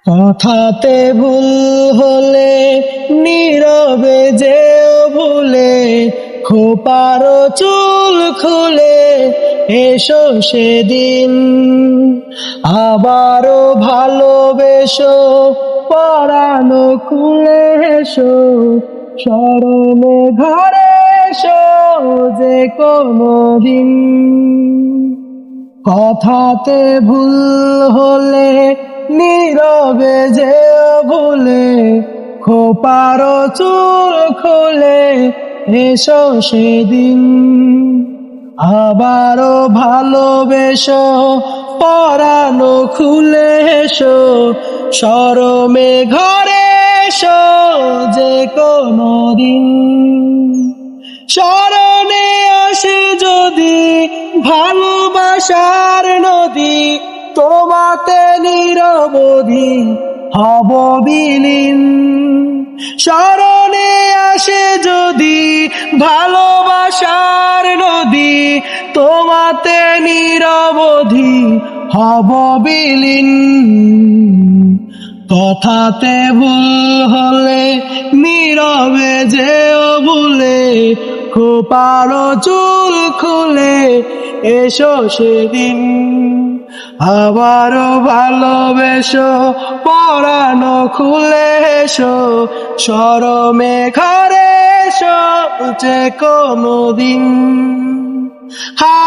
কথাতে ভুল হলে নীরবে যেও ভুলে, খোপার চুল খুলে এসো সেদিন। আবারও ভালোবেসো, পরানো খুলে এসো, স্মরণে ঘরে এসো যে কোনো দিন। কথাতে ভুল হলে নীরবে যেও ভুলে, খোপার চুল খুলে এসো সেদিন। আবারও ভালোবেসো, পরানো খুলে এসো, শরমে ঘরে এসো যে কোনো দিন। স্মরণে আসে যদি ভালোবাসার নদী, তোমাতে নিরবধি হব বিলীন। স্মরণে আসে যদি ভালোবাসার নদী, তোমাতে নিরবধি হব বিলীন। কথাতে ভুল হলে নীরবে যেও ভুলে, খোপার চুল খুলে এসো সেদিন। আবারও ভালোবেসো, পরানো খুলে এসো, শরমে ঘরে এসো যে কোনো দিন। হা